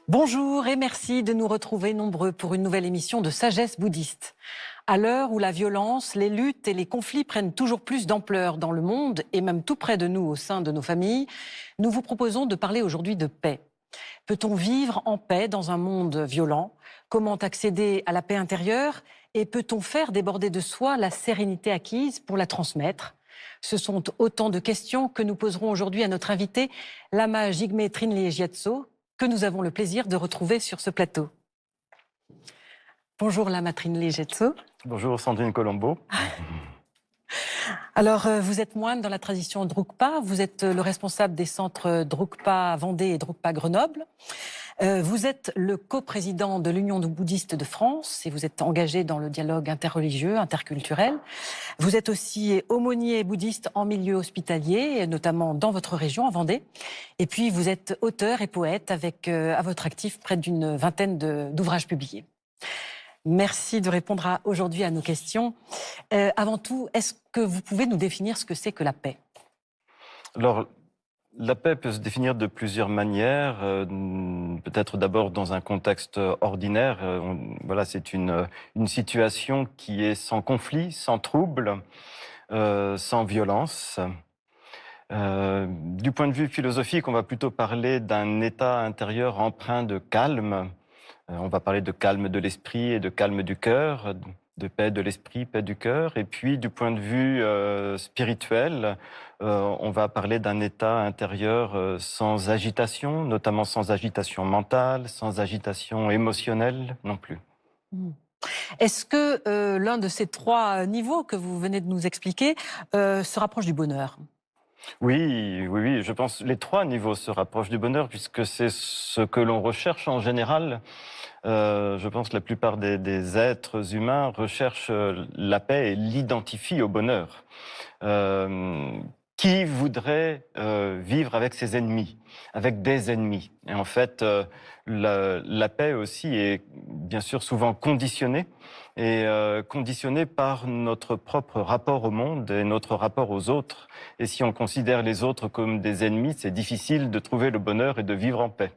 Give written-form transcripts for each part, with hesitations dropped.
Bonjour et merci de nous retrouver nombreux pour une nouvelle émission de Sagesse bouddhiste. À l'heure où la violence, les luttes et les conflits prennent toujours plus d'ampleur dans le monde et même tout près de nous au sein de nos familles, nous vous proposons de parler aujourd'hui de paix. Peut-on vivre en paix dans un monde violent? Comment accéder à la paix intérieure? Et peut-on faire déborder de soi la sérénité acquise pour la transmettre? Ce sont autant de questions que nous poserons aujourd'hui à notre invité, Lama Jigme Trinley Gyatso, que nous avons le plaisir de retrouver sur ce plateau. Bonjour Lama Trinley Gyatso. Bonjour Sandrine Colombo. Alors, vous êtes moine dans la tradition Drukpa, vous êtes le responsable des centres Drukpa Vendée et Drukpa Grenoble. Vous êtes le coprésident de l'Union bouddhiste de France et vous êtes engagé dans le dialogue interreligieux, interculturel. Vous êtes aussi aumônier bouddhiste en milieu hospitalier, notamment dans votre région, en Vendée. Et puis, vous êtes auteur et poète avec à votre actif près d'une vingtaine d'ouvrages publiés. Merci de répondre aujourd'hui à nos questions. Avant tout, est-ce que vous pouvez nous définir ce que c'est que la paix? Alors, la paix peut se définir de plusieurs manières. Peut-être d'abord dans un contexte ordinaire. Voilà, c'est une situation qui est sans conflit, sans trouble, sans violence. Du point de vue philosophique, on va plutôt parler d'un état intérieur empreint de calme. On va parler de calme de l'esprit et de calme du cœur, de paix de l'esprit, paix du cœur. Et puis, du point de vue spirituel, on va parler d'un état intérieur sans agitation, notamment sans agitation mentale, sans agitation émotionnelle non plus. Est-ce que l'un de ces trois niveaux que vous venez de nous expliquer se rapproche du bonheur? Oui, je pense que les trois niveaux se rapprochent du bonheur puisque c'est ce que l'on recherche en général. Je pense que la plupart des êtres humains recherchent la paix et l'identifient au bonheur. Qui voudrait vivre avec ses ennemis, avec des ennemis? Et en fait, la paix aussi est bien sûr souvent conditionnée, et conditionnée par notre propre rapport au monde et notre rapport aux autres. Et si on considère les autres comme des ennemis, c'est difficile de trouver le bonheur et de vivre en paix.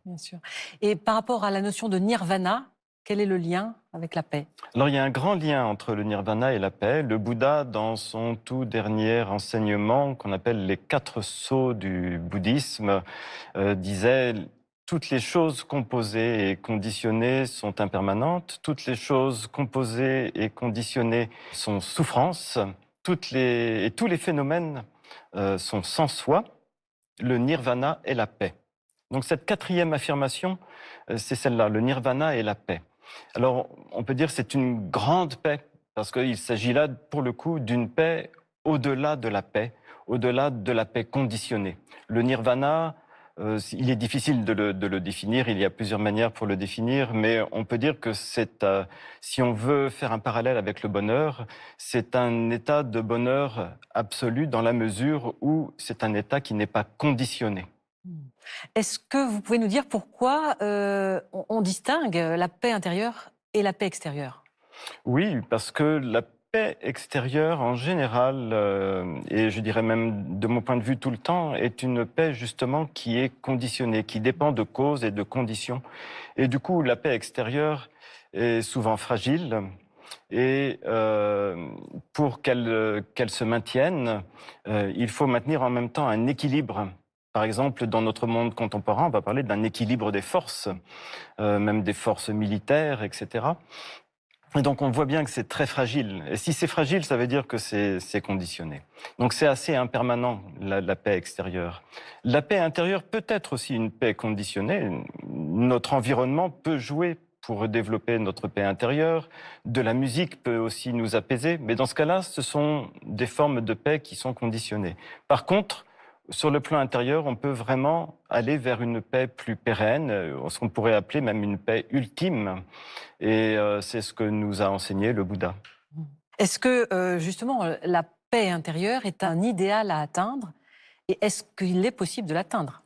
Bien sûr. Et par rapport à la notion de nirvana, quel est le lien avec la paix? Alors il y a un grand lien entre le nirvana et la paix. Le Bouddha, dans son tout dernier enseignement, qu'on appelle les 4 sceaux du bouddhisme, disait: toutes les choses composées et conditionnées sont impermanentes, toutes les choses composées et conditionnées sont souffrances, et tous les phénomènes sont sans soi. Le nirvana est la paix. Donc cette quatrième affirmation, c'est celle-là, le nirvana est la paix. Alors on peut dire que c'est une grande paix, parce qu'il s'agit là pour le coup d'une paix au-delà de la paix, au-delà de la paix conditionnée. Le nirvana, il est difficile de le définir, il y a plusieurs manières pour le définir, mais on peut dire que si on veut faire un parallèle avec le bonheur, c'est un état de bonheur absolu dans la mesure où c'est un état qui n'est pas conditionné. Est-ce que vous pouvez nous dire pourquoi on distingue la paix intérieure et la paix extérieure? Oui, parce que la paix extérieure, en général, et je dirais même de mon point de vue tout le temps, est une paix justement qui est conditionnée, qui dépend de causes et de conditions. Et du coup, la paix extérieure est souvent fragile. Et pour qu'elle se maintienne, il faut maintenir en même temps un équilibre. Par exemple, dans notre monde contemporain, on va parler d'un équilibre des forces, même des forces militaires, etc. Et donc on voit bien que c'est très fragile. Et si c'est fragile, ça veut dire que c'est conditionné. Donc c'est assez impermanent, la paix extérieure. La paix intérieure peut être aussi une paix conditionnée. Notre environnement peut jouer pour développer notre paix intérieure. De la musique peut aussi nous apaiser. Mais dans ce cas-là, ce sont des formes de paix qui sont conditionnées. Par contre, sur le plan intérieur, on peut vraiment aller vers une paix plus pérenne, ce qu'on pourrait appeler même une paix ultime. Et c'est ce que nous a enseigné le Bouddha. Est-ce que justement la paix intérieure est un idéal à atteindre et est-ce qu'il est possible de l'atteindre?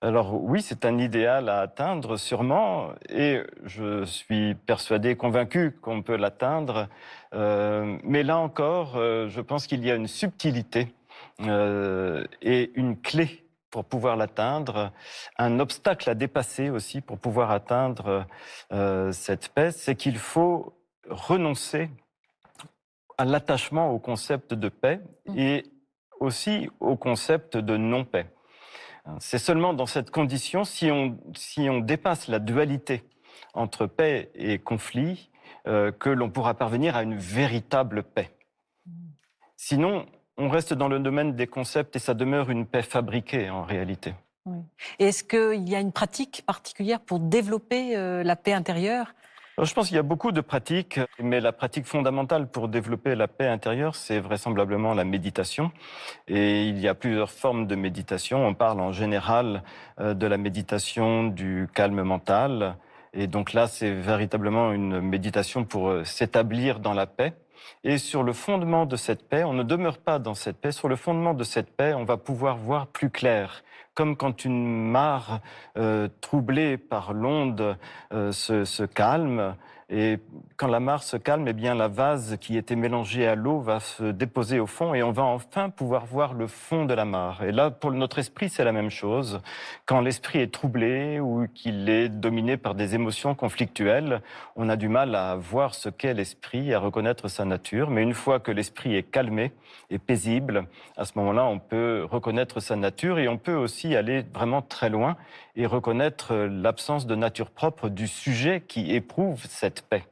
Alors oui, c'est un idéal à atteindre sûrement, et je suis persuadé, convaincu qu'on peut l'atteindre. Mais là encore, je pense qu'il y a une subtilité et une clé pour pouvoir l'atteindre, un obstacle à dépasser aussi pour pouvoir atteindre cette paix, c'est qu'il faut renoncer à l'attachement au concept de paix et aussi au concept de non-paix. C'est seulement dans cette condition, si on dépasse la dualité entre paix et conflit, que l'on pourra parvenir à une véritable paix. Sinon, on reste dans le domaine des concepts et ça demeure une paix fabriquée en réalité. Oui. Et est-ce qu'il y a une pratique particulière pour développer la paix intérieure? Alors, je pense qu'il y a beaucoup de pratiques, mais la pratique fondamentale pour développer la paix intérieure, c'est vraisemblablement la méditation. Et il y a plusieurs formes de méditation. On parle en général de la méditation du calme mental. Et donc là, c'est véritablement une méditation pour s'établir dans la paix. Et sur le fondement de cette paix, on ne demeure pas dans cette paix. Sur le fondement de cette paix, on va pouvoir voir plus clair. Comme quand une mare troublée par l'onde se calme. Et quand la mare se calme, eh bien la vase qui était mélangée à l'eau va se déposer au fond et on va enfin pouvoir voir le fond de la mare. Et là, pour notre esprit, c'est la même chose. Quand l'esprit est troublé ou qu'il est dominé par des émotions conflictuelles, on a du mal à voir ce qu'est l'esprit, à reconnaître sa nature. Mais une fois que l'esprit est calmé et paisible, à ce moment-là, on peut reconnaître sa nature et on peut aussi aller vraiment très loin et reconnaître l'absence de nature propre du sujet qui éprouve cette paix.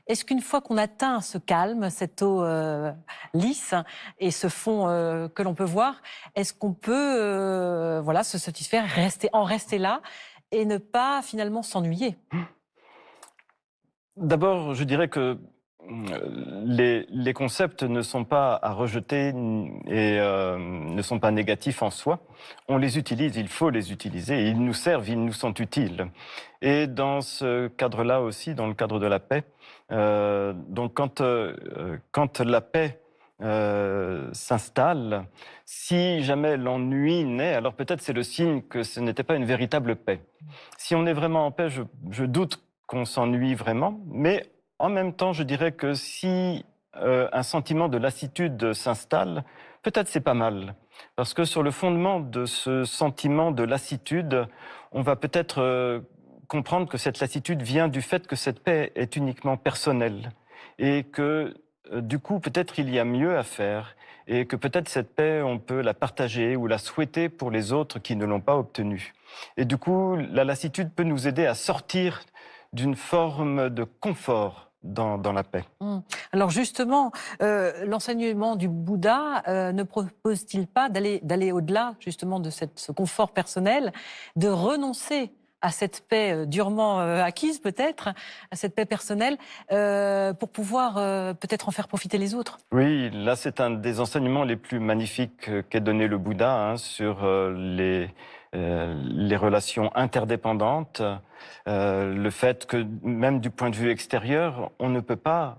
Est-ce qu'une fois qu'on atteint ce calme, cette eau lisse et ce fond que l'on peut voir, est-ce qu'on peut voilà, se satisfaire, en rester là et ne pas finalement s'ennuyer? D'abord, je dirais que les concepts ne sont pas à rejeter et ne sont pas négatifs en soi. On les utilise, il faut les utiliser. Ils nous servent, ils nous sont utiles. Et dans ce cadre-là aussi, dans le cadre de la paix, donc quand la paix s'installe, si jamais l'ennui naît, alors peut-être c'est le signe que ce n'était pas une véritable paix. Si on est vraiment en paix, je doute qu'on s'ennuie vraiment, mais en même temps, je dirais que si un sentiment de lassitude s'installe, peut-être c'est pas mal. Parce que sur le fondement de ce sentiment de lassitude, on va peut-être comprendre que cette lassitude vient du fait que cette paix est uniquement personnelle. Et que du coup, peut-être il y a mieux à faire. Et que peut-être cette paix, on peut la partager ou la souhaiter pour les autres qui ne l'ont pas obtenue. Et du coup, la lassitude peut nous aider à sortir d'une forme de confort dans la paix. Alors justement, l'enseignement du Bouddha ne propose-t-il pas d'aller au-delà justement de ce confort personnel, de renoncer à cette paix durement acquise peut-être, à cette paix personnelle, pour pouvoir peut-être en faire profiter les autres? Oui, là c'est un des enseignements les plus magnifiques qu'ait donné le Bouddha sur les relations interdépendantes, le fait que même du point de vue extérieur, on ne peut pas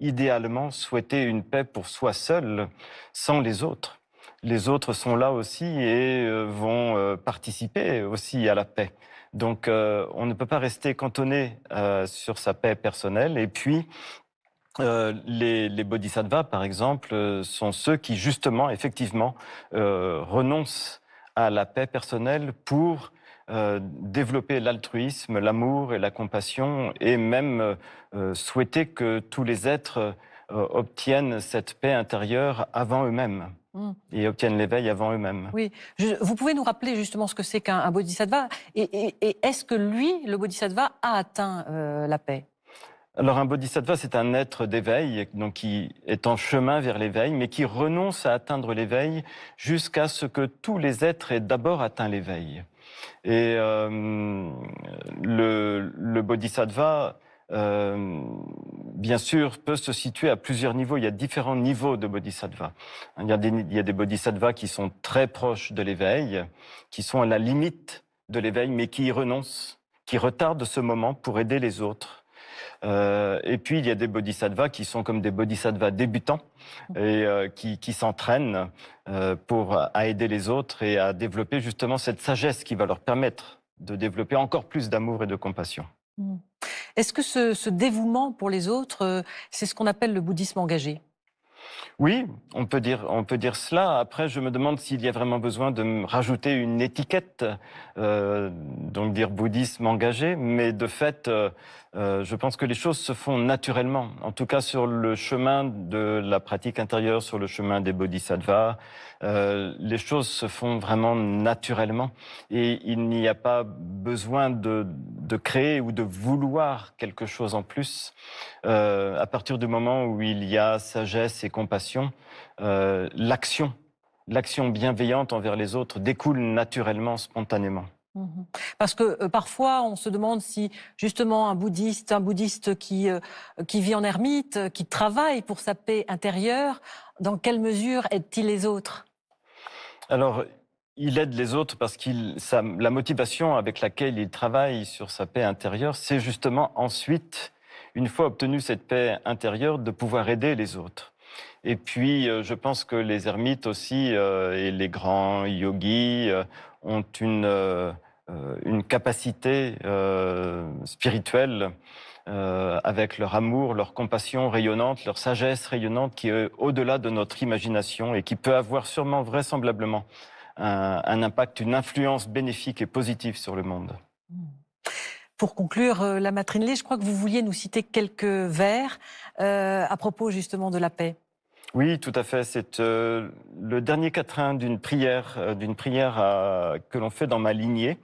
idéalement souhaiter une paix pour soi seul sans les autres. Les autres sont là aussi et vont participer aussi à la paix. Donc on ne peut pas rester cantonné sur sa paix personnelle. Et puis les bodhisattvas, par exemple, sont ceux qui justement, effectivement, renoncent à la paix personnelle pour développer l'altruisme, l'amour et la compassion, et même souhaiter que tous les êtres obtiennent cette paix intérieure avant eux-mêmes et obtiennent l'éveil avant eux-mêmes. Oui, vous pouvez nous rappeler justement ce que c'est qu'un bodhisattva et est-ce que lui, le bodhisattva, a atteint la paix? Alors un bodhisattva, c'est un être d'éveil, donc qui est en chemin vers l'éveil, mais qui renonce à atteindre l'éveil jusqu'à ce que tous les êtres aient d'abord atteint l'éveil. Et le bodhisattva, bien sûr, peut se situer à plusieurs niveaux. Il y a différents niveaux de bodhisattva. Il y a des bodhisattvas qui sont très proches de l'éveil, qui sont à la limite de l'éveil, mais qui y renoncent, qui retardent ce moment pour aider les autres. Et puis, il y a des bodhisattvas qui sont comme des bodhisattvas débutants et qui s'entraînent à aider les autres et à développer justement cette sagesse qui va leur permettre de développer encore plus d'amour et de compassion. Est-ce que ce dévouement pour les autres, c'est ce qu'on appelle le bouddhisme engagé? Oui, on peut dire cela. Après, je me demande s'il y a vraiment besoin de me rajouter une étiquette, donc dire bouddhisme engagé, mais de fait, je pense que les choses se font naturellement. En tout cas, sur le chemin de la pratique intérieure, sur le chemin des bodhisattvas, les choses se font vraiment naturellement. Et il n'y a pas besoin de créer ou de vouloir quelque chose en plus. À partir du moment où il y a sagesse et compassion, l'action, l'action bienveillante envers les autres découle naturellement, spontanément. Mhm. Parce que parfois, on se demande si justement un bouddhiste qui vit en ermite, qui travaille pour sa paix intérieure, dans quelle mesure aide-t-il les autres? Alors, il aide les autres parce la motivation avec laquelle il travaille sur sa paix intérieure, c'est justement ensuite, une fois obtenu cette paix intérieure, de pouvoir aider les autres. Et puis, je pense que les ermites aussi et les grands yogis ont une capacité spirituelle avec leur amour, leur compassion rayonnante, leur sagesse rayonnante qui est au-delà de notre imagination et qui peut avoir sûrement, vraisemblablement, un impact, une influence bénéfique et positive sur le monde. Mhm. Pour conclure, la Matrinlé, je crois que vous vouliez nous citer quelques vers à propos justement de la paix. Oui, tout à fait. C'est le dernier quatrain que l'on fait dans ma lignée,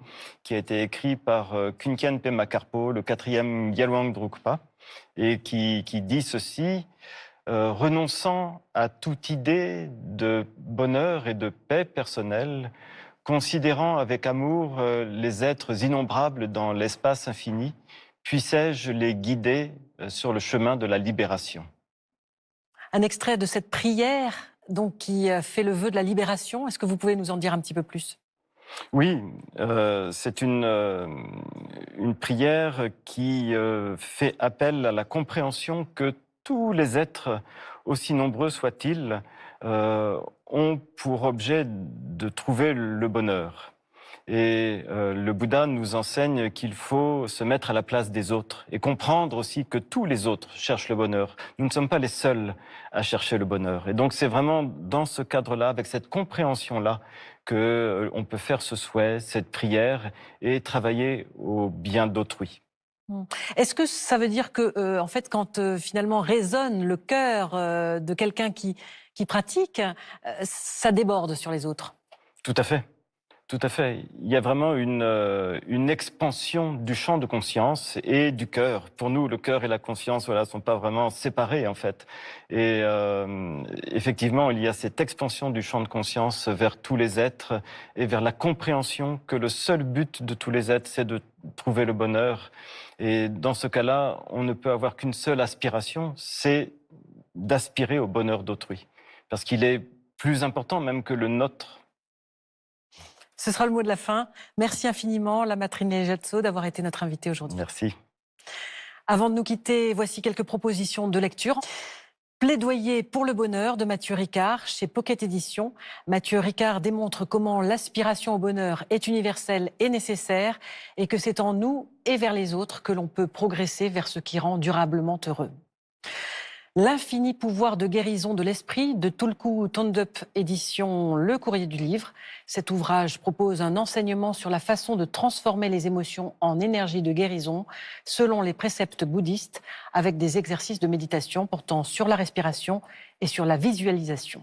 qui a été écrit par Kunkian Pema Karpo, le quatrième Gyalwang Drukpa, et qui dit ceci: renonçant à toute idée de bonheur et de paix personnelle, considérant avec amour les êtres innombrables dans l'espace infini, puissais-je les guider sur le chemin de la libération. Un extrait de cette prière donc, qui fait le vœu de la libération. Est-ce que vous pouvez nous en dire un petit peu plus? Oui, c'est une prière qui fait appel à la compréhension que tous les êtres, aussi nombreux soient-ils, ont pour objet de trouver le bonheur. Et le Bouddha nous enseigne qu'il faut se mettre à la place des autres et comprendre aussi que tous les autres cherchent le bonheur. Nous ne sommes pas les seuls à chercher le bonheur. Et donc c'est vraiment dans ce cadre-là, avec cette compréhension-là, que on peut faire ce souhait, cette prière et travailler au bien d'autrui. Mmh. Est-ce que ça veut dire que, en fait, quand finalement résonne le cœur de quelqu'un qui pratique, ça déborde sur les autres? Tout à fait. Tout à fait. Il y a vraiment une expansion du champ de conscience et du cœur. Pour nous, le cœur et la conscience, voilà, sont pas vraiment séparés en fait. Et effectivement, il y a cette expansion du champ de conscience vers tous les êtres et vers la compréhension que le seul but de tous les êtres, c'est de trouver le bonheur. Et dans ce cas-là, on ne peut avoir qu'une seule aspiration, c'est d'aspirer au bonheur d'autrui, parce qu'il est plus important même que le nôtre. Ce sera le mot de la fin. Merci infiniment, la Matrinlé Ejatso, d'avoir été notre invitée aujourd'hui. Merci. Avant de nous quitter, voici quelques propositions de lecture. Plaidoyer pour le bonheur de Mathieu Ricard chez Pocket Éditions. Mathieu Ricard démontre comment l'aspiration au bonheur est universelle et nécessaire et que c'est en nous et vers les autres que l'on peut progresser vers ce qui rend durablement heureux. L'infini pouvoir de guérison de l'esprit de Tulku Thondup, édition Le Courrier du Livre. Cet ouvrage propose un enseignement sur la façon de transformer les émotions en énergie de guérison selon les préceptes bouddhistes, avec des exercices de méditation portant sur la respiration et sur la visualisation.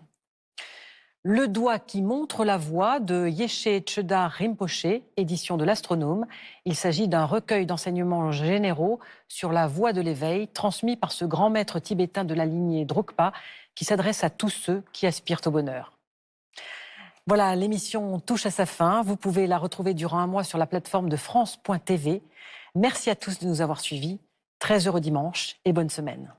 Le doigt qui montre la voie de Yeshe Chöda Rinpoché, édition de l'Astronome. Il s'agit d'un recueil d'enseignements généraux sur la voie de l'éveil, transmis par ce grand maître tibétain de la lignée Drukpa, qui s'adresse à tous ceux qui aspirent au bonheur. Voilà, l'émission touche à sa fin. Vous pouvez la retrouver durant un mois sur la plateforme de France.tv. Merci à tous de nous avoir suivis. Très heureux dimanche et bonne semaine.